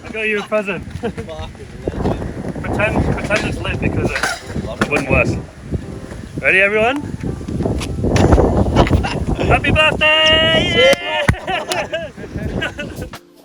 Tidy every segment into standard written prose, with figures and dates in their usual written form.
I got you a present. pretend it's lit because it wouldn't work. Ready, everyone? Happy birthday! Yeah!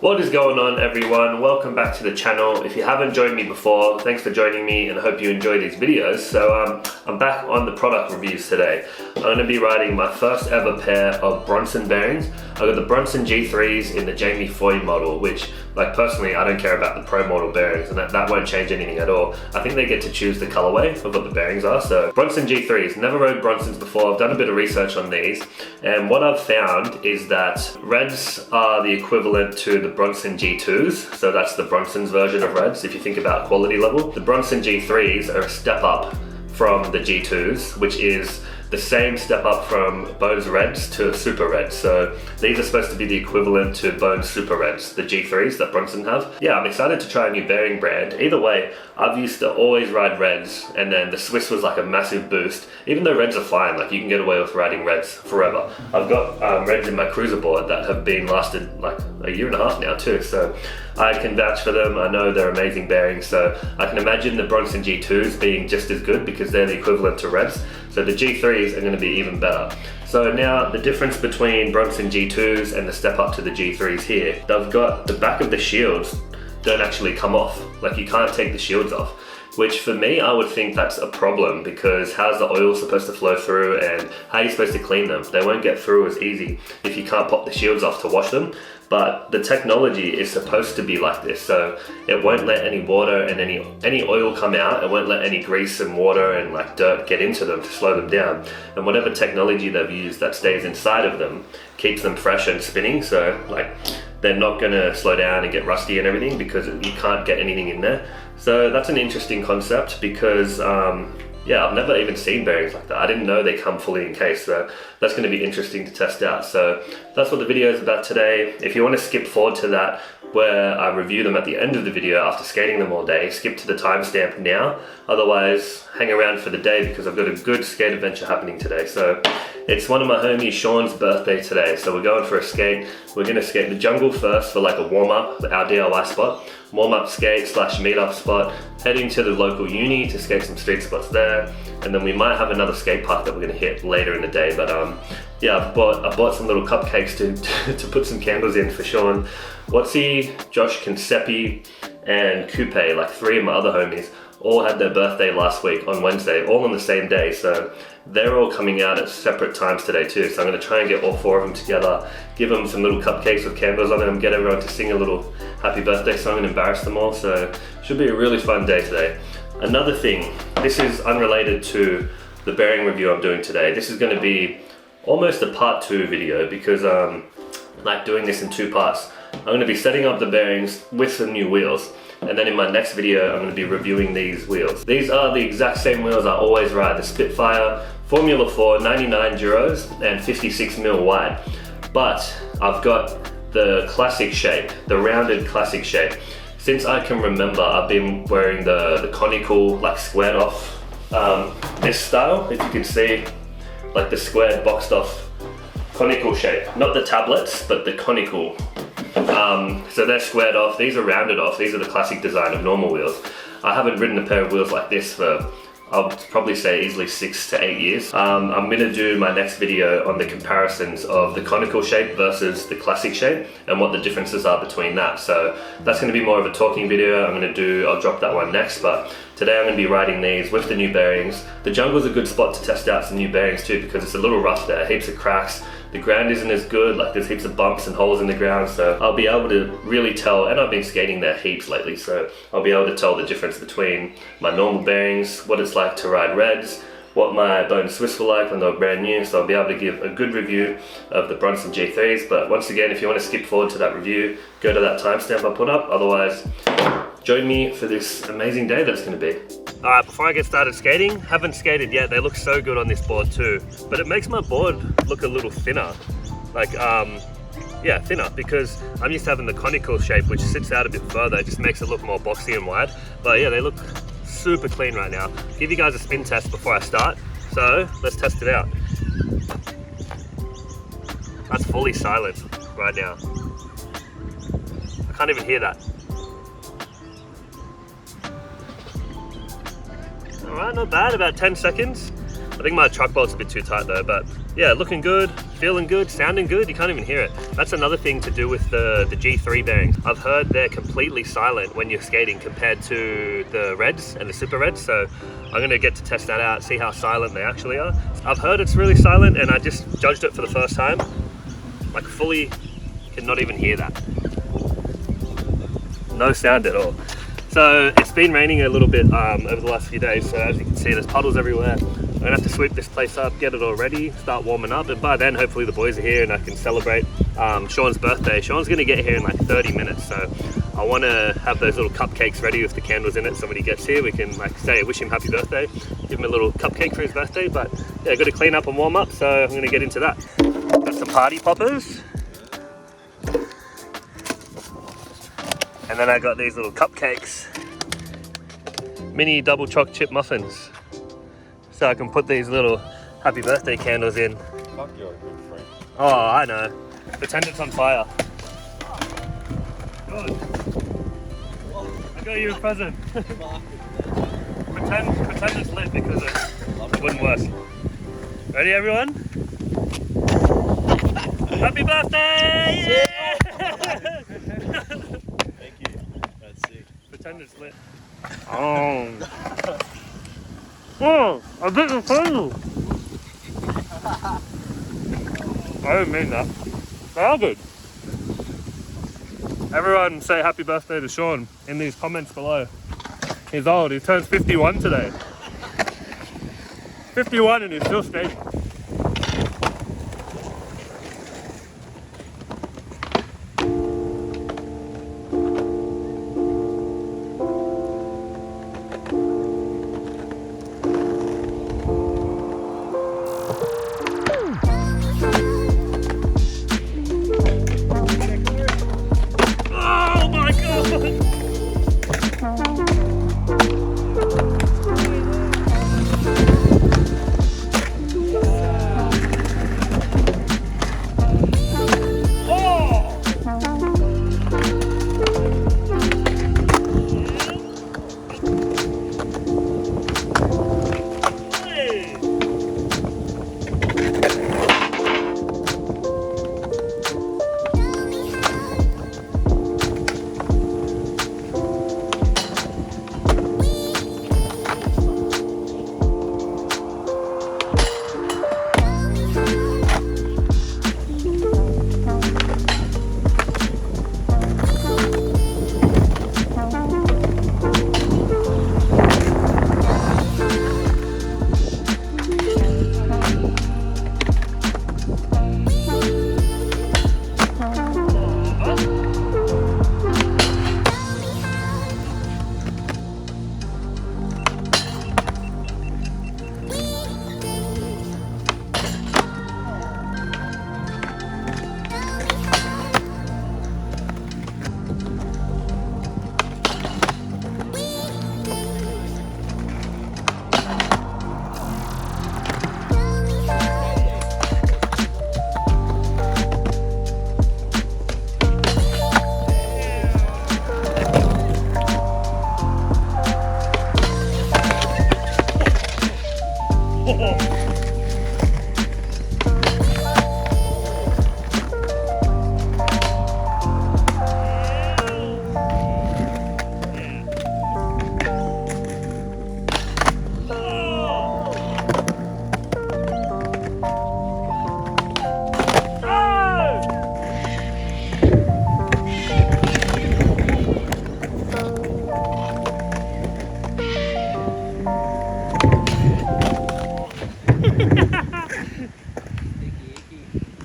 What is going on, everyone? Welcome back to the channel. If you haven't joined me before, thanks for joining me and I hope you enjoy these videos. So I'm back on the product reviews today. I'm going to be riding my first ever pair of Bronson bearings. I've got the Bronson G3s in the Jamie Foy model, which, like, personally, I don't care about the pro model bearings, and that won't change anything at all. I think they get to choose the colorway of what the bearings are. So Bronson G3s, never rode Bronsons before. I've done a bit of research on these, and what I've found is that reds are the equivalent to the Bronson G2s. So that's the Bronson's version of reds, if you think about quality level. The Bronson G3s are a step up from the G2s, which is the same step up from Bones Reds to Super Reds. So these are supposed to be the equivalent to Bones Super Reds, the G3s that Bronson have. Yeah, I'm excited to try a new bearing brand. Either way, I've used to always ride Reds, and then the Swiss was like a massive boost. Even though Reds are fine, like you can get away with riding Reds forever. I've got Reds in my cruiser board that have been lasted like a year and a half now too, so I can vouch for them. I know they're amazing bearings, so I can imagine the Bronson G2s being just as good because they're the equivalent to Reds. So the G3s are going to be even better. So now the difference between Bronson G2s and the step up to the G3s here, they've got the back of the shields don't actually come off. Like you can't take the shields off, which for me, I would think that's a problem because how's the oil supposed to flow through and how are you supposed to clean them? They won't get through as easy if you can't pop the shields off to wash them. But the technology is supposed to be like this, so it won't let any water and any oil come out. It won't let any grease and water and like dirt get into them to slow them down. And whatever technology they've used that stays inside of them keeps them fresh and spinning. So like they're not gonna slow down and get rusty and everything because you can't get anything in there. So that's an interesting concept because yeah, I've never even seen bearings like that. I didn't know they come fully encased, so that's going to be interesting to test out. So that's what the video is about today. If you want to skip forward to that, where I review them at the end of the video after skating them all day, skip to the timestamp now. Otherwise, hang around for the day because I've got a good skate adventure happening today. So it's one of my homies, Shawn's birthday today. So we're going for a skate. We're going to skate the jungle first for like a warm-up, our DIY spot. Warm-up skate / meet-up spot, heading to the local uni to skate some street spots there, and then we might have another skate park that we're going to hit later in the day. But yeah, I bought some little cupcakes to put some candles in for Shawn. Wattsy, Josh Concepi, and Coupe, like 3 of my other homies, all had their birthday last week on Wednesday, all on the same day. So they're all coming out at separate times today too. So I'm going to try and get all 4 of them together, give them some little cupcakes with candles on them, get everyone to sing a little happy birthday song and embarrass them all. So should be a really fun day today. Another thing, this is unrelated to the bearing review I'm doing today. This is going to be almost a part 2 video because I'm like doing this in 2 parts. I'm going to be setting up the bearings with some new wheels, and then in my next video I'm going to be reviewing these wheels. These are the exact same wheels I always ride, the Spitfire Formula 4 99 Duros and 56mm wide, but I've got the classic shape, the rounded classic shape. Since I can remember, I've been wearing the conical, like squared off, this style, if you can see, like the squared boxed off conical shape, not the tablets, but the conical. So they're squared off, these are rounded off, these are the classic design of normal wheels. I haven't ridden a pair of wheels like this for, I'll probably say easily 6 to 8 years. I'm going to do my next video on the comparisons of the conical shape versus the classic shape and what the differences are between that. So that's going to be more of a talking video. I'll drop that one next, but today I'm going to be riding these with the new bearings. The jungle's a good spot to test out some new bearings too because it's a little rough there, heaps of cracks. The ground isn't as good, like there's heaps of bumps and holes in the ground, so I'll be able to really tell, and I've been skating there heaps lately, so I'll be able to tell the difference between my normal bearings, what it's like to ride Reds, what my Bone Swiss were like when they were brand new, so I'll be able to give a good review of the Bronson G3s. But once again, if you want to skip forward to that review, go to that timestamp I put up, otherwise join me for this amazing day that's going to be. Alright, before I get started skating, haven't skated yet, they look so good on this board too, but it makes my board look a little thinner, like yeah, thinner, because I'm used to having the conical shape which sits out a bit further. It just makes it look more boxy and wide, but yeah, they look super clean right now. Give you guys a spin test before I start, so let's test it out. That's fully silent right now. I can't even hear that. Alright, not bad, about 10 seconds. I think my truck bolt's a bit too tight though, but yeah, looking good, feeling good, sounding good. You can't even hear it. That's another thing to do with the G3 bearings. I've heard they're completely silent when you're skating compared to the Reds and the Super Reds, so I'm gonna get to test that out, see how silent they actually are. I've heard it's really silent and I just judged it for the first time. Like fully, cannot even hear that. No sound at all. So it's been raining a little bit over the last few days, so as you can see there's puddles everywhere. I'm gonna have to sweep this place up, get it all ready, start warming up, and by then hopefully the boys are here and I can celebrate Shawn's birthday. Shawn's gonna get here in like 30 minutes, so I wanna have those little cupcakes ready with the candles in it, so when he gets here we can like say wish him happy birthday, give him a little cupcake for his birthday. But yeah, gotta clean up and warm up, so I'm gonna get into that. Got some party poppers. And then I got these little cupcakes, mini double choc chip muffins. So I can put these little happy birthday candles in. Fuck, you're a good friend. Oh, I know. Pretend it's on fire. Good. I got you a present. pretend it's lit because it wouldn't work. Ready, everyone? Happy birthday! Yeah! Thank you. That's sick. Pretend it's lit. Oh. Oh, I didn't tell you. I didn't mean that. They are good. Everyone say happy birthday to Shawn in these comments below. He's old, he turns 51 today. 51 and he's still skating.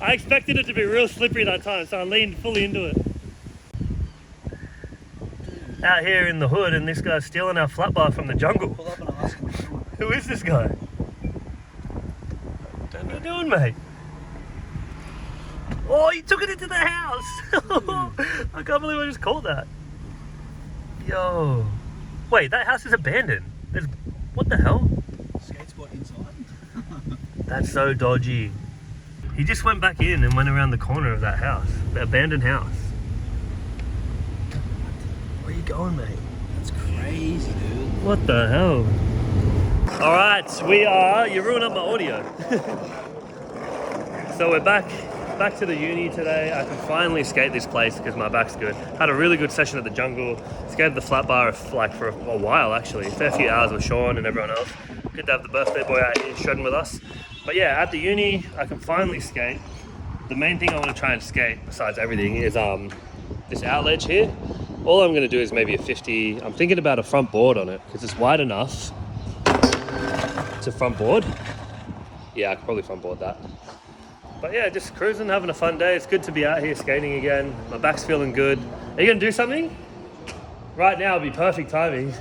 I expected it to be real slippery that time, so I leaned fully into it. Out here in the hood, and this guy's stealing our flat bar from the jungle. Pull up and ask him. Who is this guy? What are you doing, mate? Oh, you took it into the house! I can't believe I just called that. Yo. Wait, that house is abandoned. There's... What the hell? Skate spot inside. That's so dodgy. He just went back in and went around the corner of that house. The abandoned house. Where are you going, mate? That's crazy, dude. What the hell? All right, you ruined up my audio. So we're back to the uni today. I can finally skate this place because my back's good. Had a really good session at the jungle. Skated the flat bar for a while actually. A fair few hours with Shawn and everyone else. Good to have the birthday boy out here shredding with us. But yeah, at the uni, I can finally skate. The main thing I want to try and skate, besides everything, is this out ledge here. All I'm going to do is maybe a 50. I'm thinking about a front board on it because it's wide enough to front board. Yeah, I could probably front board that. But yeah, just cruising, having a fun day. It's good to be out here skating again. My back's feeling good. Are you going to do something? Right now would be perfect timing.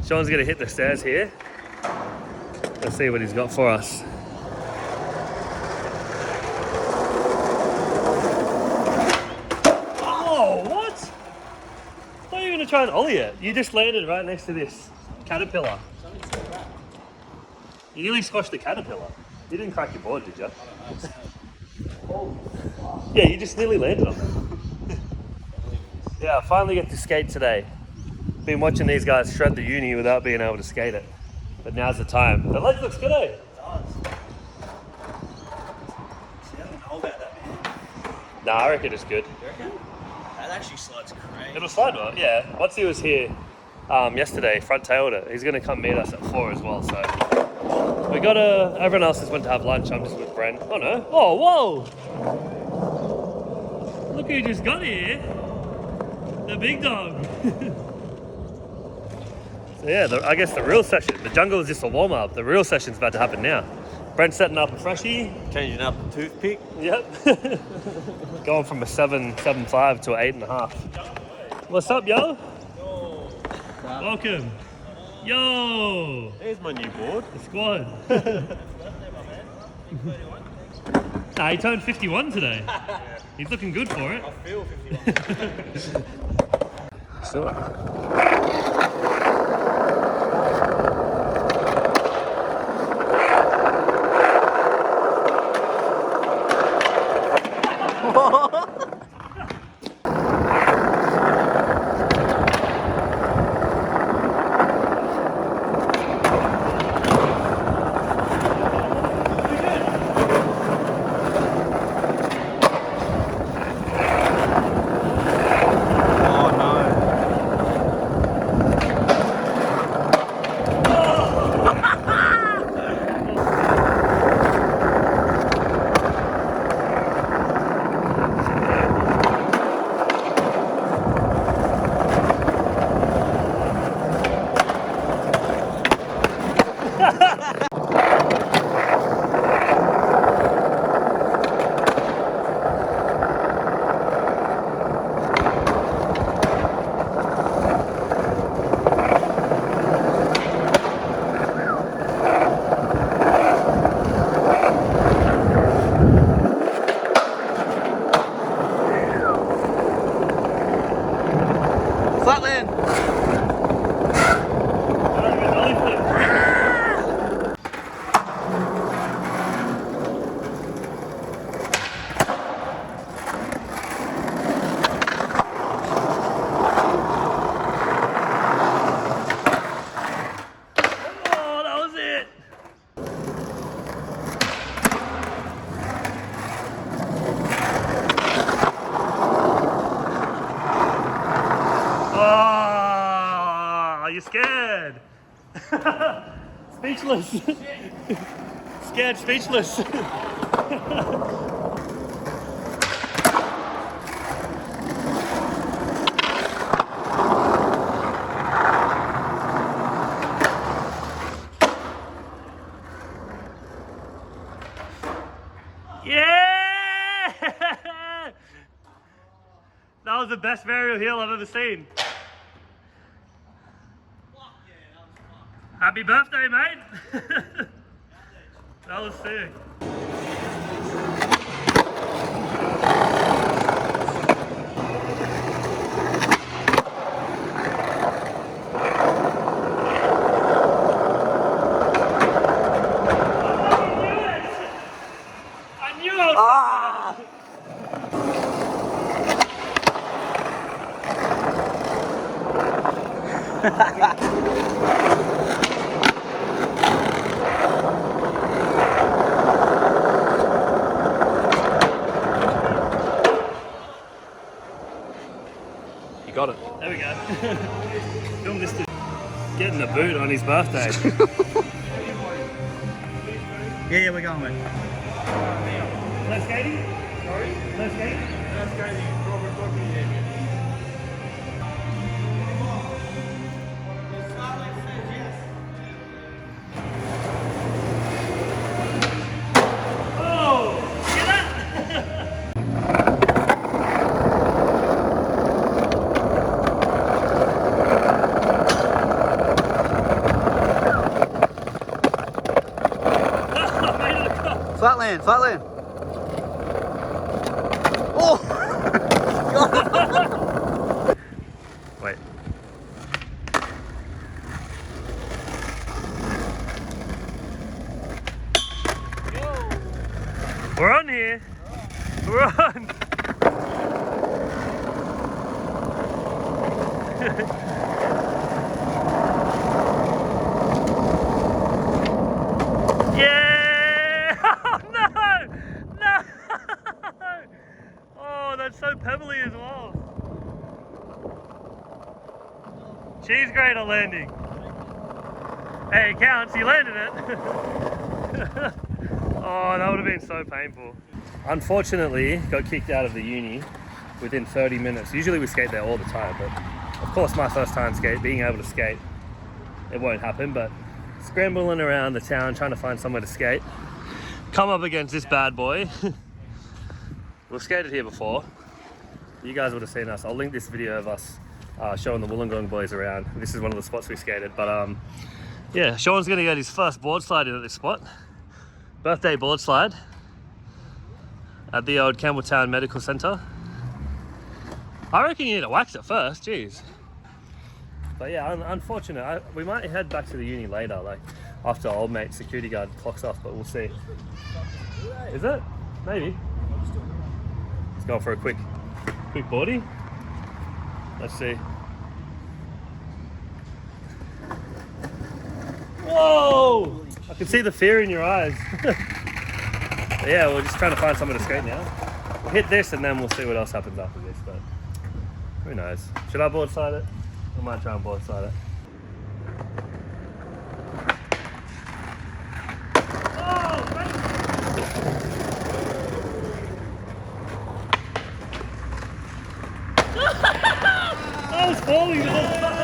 Shawn's going to hit the stairs here. Let's see what he's got for us. Oh, what? I thought you were going to try and ollie it. You just landed right next to this caterpillar. You nearly squashed the caterpillar. You didn't crack your board, did you? Yeah, you just nearly landed on it. Yeah, I finally get to skate today. Been watching these guys shred the uni without being able to skate it. But now's the time. The leg looks good, eh? It does. See, I don't know about that, man. Nah, I reckon it's good. You reckon? That actually slides crazy. It'll slide well, yeah. Wattsy was here yesterday, front tailed it. He's going to come meet us at 4 as well, so. We got everyone else has went to have lunch. I'm just with Brent. Oh no. Oh, whoa. Look who just got here. The big dog. So yeah, I guess the real session. The jungle is just a warm up. The real session's about to happen now. Brent's setting up a freshie. Changing up the toothpick. Yep. Going from a 7.75 to an 8.5. What's up, yo? Welcome. Yo! There's my new board. The squad. Nah, he turned 51 today. He's looking good for it. I feel 51. Flatland! Oh, that was it! Oh, are you scared? Speechless. Scared, speechless. Yeah! That was the best varial heel I've ever seen. Happy birthday, mate! That was sick. I knew it! Ah! Film this dude getting a boot on his birthday. Yeah, we're going, mate. No skating? Sorry? No skating? No skating. Robert got me there. Flatland, flatland. Oh! Wait. We're on here. We're on. Yeah! Oh no! No! Oh, that's so pebbly as well. She's great at landing. Hey, it counts. You landed it. Oh, that would have been so painful. Unfortunately, got kicked out of the uni within 30 minutes. Usually we skate there all the time, but of course my first time being able to skate, it won't happen, but scrambling around the town trying to find somewhere to skate. Come up against this bad boy. We've skated here before. You guys would have seen us. I'll link this video of us showing the Wollongong boys around. This is one of the spots we skated, but yeah, Shawn's gonna get his first board slide in at this spot. Birthday board slide at the old Campbelltown Medical Centre. I reckon you need to wax it first, jeez. But yeah, unfortunate. We might head back to the uni later, like after old mate security guard clocks off, but we'll see. Is it? Maybe. Let's go for a quick boardie. Let's see. Whoa! I can see the fear in your eyes. Yeah, we're just trying to find somewhere to skate now. We'll hit this and then we'll see what else happens after this, but who knows. Should I board slide it? I might try and board slide it. I was falling the whole time.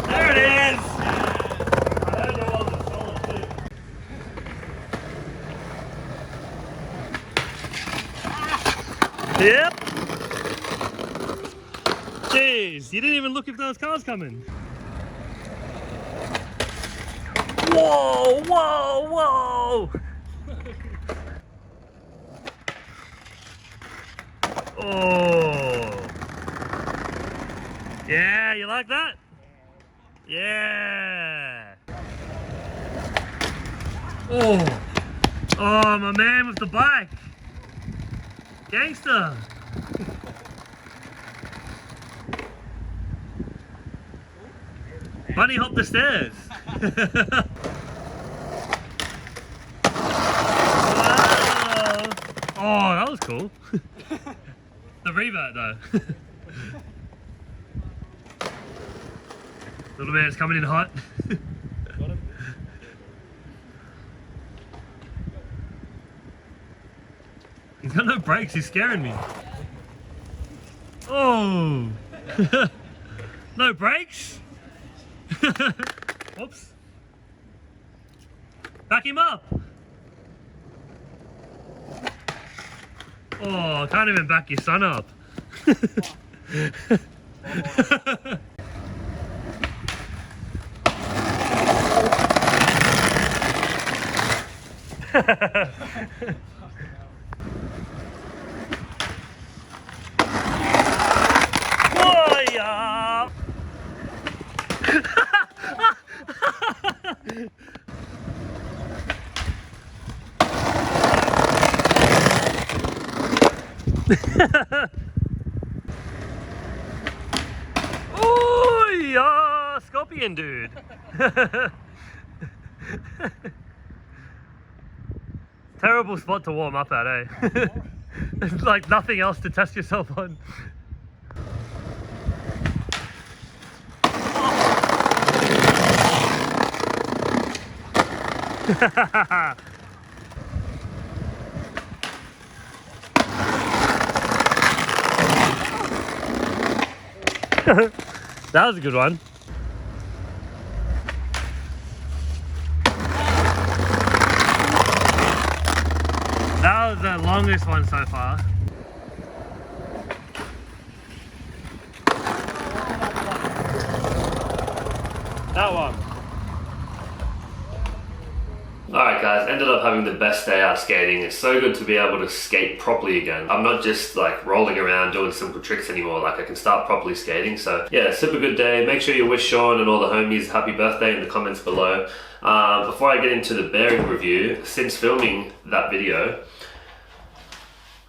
There it is! I don't know what was solid too. Yep. Jeez, you didn't even look if those cars coming. Whoa, whoa, whoa! Oh. Yeah, you like that? Yeah. Oh. Oh, my man with the bike. Gangster. Bunny hop the stairs. Oh, that was cool. The revert though. Little man's coming in hot. He's got no brakes, he's scaring me. Oh! No brakes? Whoops. Back him up. Oh, I can't even back your son up. Oh, yeah. Oh, yeah, scorpion dude. Terrible spot to warm up at, eh? It's like nothing else to test yourself on. That was a good one. That was the longest one so far. That one. Alright guys, ended up having the best day out skating. It's so good to be able to skate properly again. I'm not just like rolling around doing simple tricks anymore, like I can start properly skating. So yeah, super good day. Make sure you wish Shawn and all the homies happy birthday in the comments below. Before I get into the bearing review, since filming that video,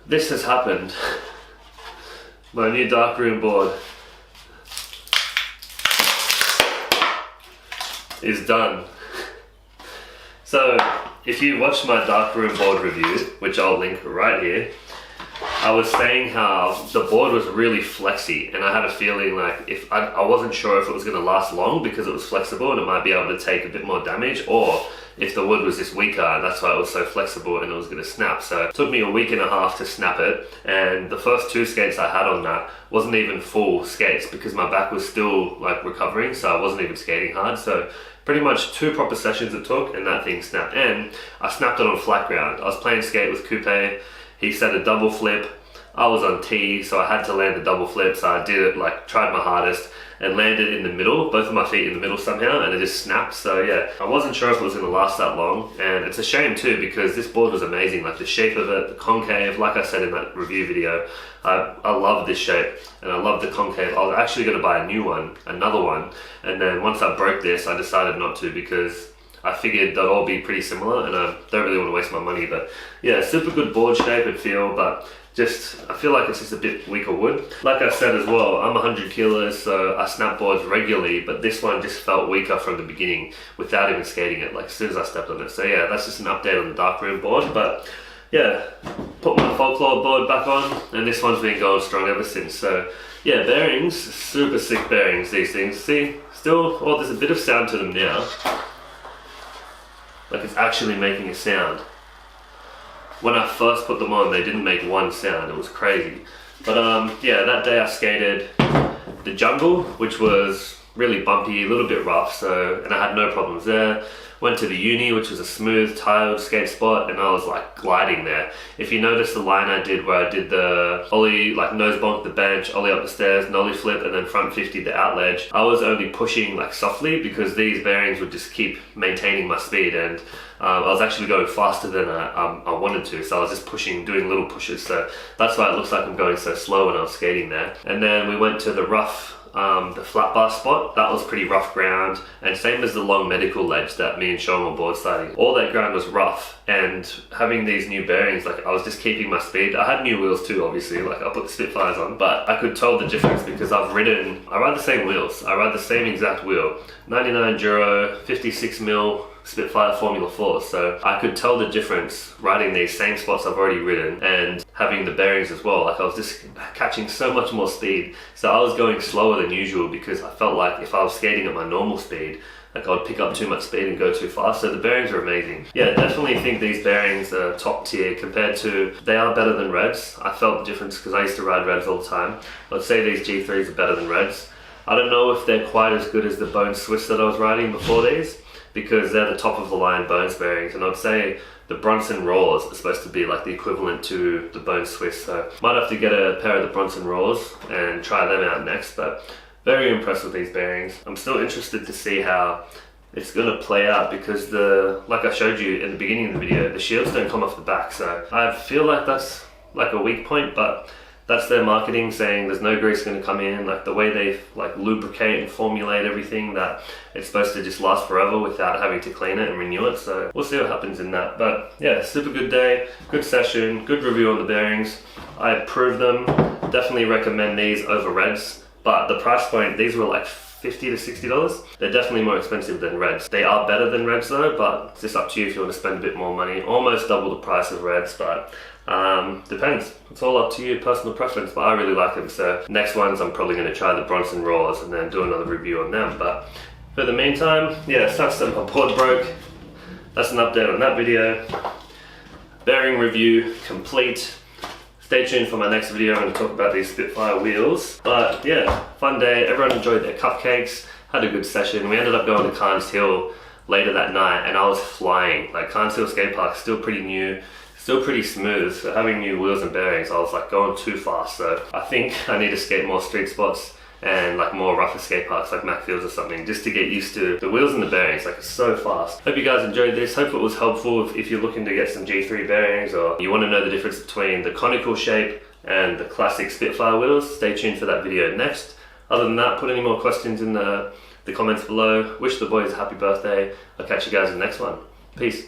this has happened. My new darkroom board is done. So, if you watched my darkroom board review, which I'll link right here, I was saying how the board was really flexy, and I had a feeling like if I wasn't sure if it was going to last long because it was flexible and it might be able to take a bit more damage, or if the wood was just weaker and that's why it was so flexible and it was going to snap. So it took me a week and a half to snap it, and the first 2 skates I had on that wasn't even full skates because my back was still like recovering, so I wasn't even skating hard. So pretty much 2 proper sessions it took and that thing snapped, and I snapped it on flat ground. I was playing skate with Coupe, he said a double flip, I was on tee, so I had to land a double flip, so I did it, like tried my hardest and landed in the middle, both of my feet in the middle somehow, and it just snapped. So yeah, I wasn't sure if it was going to last that long, and it's a shame too because this board was amazing, like the shape of it, the concave, like I said in that review video, I love this shape and I love the concave. I was actually going to buy a new one, another one, and then once I broke this I decided not to because I figured they'll all be pretty similar and I don't really want to waste my money. But yeah, super good board shape and feel, but just I feel like it's just a bit weaker wood. Like I said as well, I'm 100 kilos, so I snap boards regularly, but this one just felt weaker from the beginning without even skating it, like as soon as I stepped on it. So yeah, that's just an update on the darkroom board. But yeah, put my folklore board back on, and this one's been going strong ever since. So yeah, bearings, super sick bearings, these things. See, still, oh, there's a bit of sound to them now. Like it's actually making a sound. When I first put them on, they didn't make one sound. It was crazy. But yeah, that day I skated the jungle, which was really bumpy, a little bit rough, so, and I had no problems there. Went to the uni, which was a smooth, tiled skate spot, and I was like gliding there. If you notice the line I did where I did the ollie, like nose bonk the bench, ollie up the stairs, nollie flip, and then front 50 the out ledge, I was only pushing like softly because these bearings would just keep maintaining my speed, and I was actually going faster than I wanted to, so I was just pushing, doing little pushes, so that's why it looks like I'm going so slow when I was skating there. And then we went to the rough, the flat bar spot. That was pretty rough ground, and same as the long medical ledge that me and Shawn were board sliding. All that ground was rough, and having these new bearings, like I was just keeping my speed. I had new wheels too, obviously, like I put the Spitfires on, but I could tell the difference because I ride the same wheels. I ride the same exact wheel, 99 Duro, 56mm Spitfire Formula 4, so I could tell the difference riding these same spots I've already ridden and having the bearings as well. Like I was just catching so much more speed, so I was going slower than usual because I felt like if I was skating at my normal speed, like I would pick up too much speed and go too fast. So the bearings are amazing. Yeah, definitely think these bearings are top tier compared to, they are better than Reds. I felt the difference because I used to ride Reds all the time. I'd say these G3s are better than Reds. I don't know if they're quite as good as the Bone Swiss that I was riding before these, because they're the top of the line Bones bearings, and I'd say the Bronson Raws are supposed to be like the equivalent to the Bone Swiss, so might have to get a pair of the Bronson Raws and try them out next. But very impressed with these bearings. I'm still interested to see how it's going to play out because like I showed you in the beginning of the video, the shields don't come off the back, so I feel like that's like a weak point, but that's their marketing, saying there's no grease going to come in, like the way they like lubricate and formulate everything, that it's supposed to just last forever without having to clean it and renew it. So we'll see what happens in that. But yeah, super good day, good session, good review on the bearings. I approve them, definitely recommend these over Reds, but the price point, these were like $50 to $60. They're definitely more expensive than Reds. They are better than Reds though, but it's just up to you if you want to spend a bit more money. Almost double the price of Reds, but depends. It's all up to you, personal preference, but I really like them. So next ones I'm probably going to try the Bronson Raws and then do another review on them. But for the meantime, yeah, it's not that my board broke. That's an update on that video. Bearing review complete. Stay tuned for my next video. I'm going to talk about these Spitfire wheels. But yeah, fun day. Everyone enjoyed their cupcakes. Had a good session. We ended up going to Carnes Hill later that night and I was flying. Like Carnes Hill skate park, still pretty new, still pretty smooth. So having new wheels and bearings, I was like going too fast. So I think I need to skate more street spots and like more rougher skate parks like Macfields or something, just to get used to the wheels and the bearings. Like it's so fast. Hope you guys enjoyed this. Hope it was helpful if you're looking to get some G3 bearings or you want to know the difference between the conical shape and the classic Spitfire wheels. Stay tuned for that video next. Other than that, put any more questions in the comments below. Wish the boys a happy birthday. I'll catch you guys in the next one. Peace.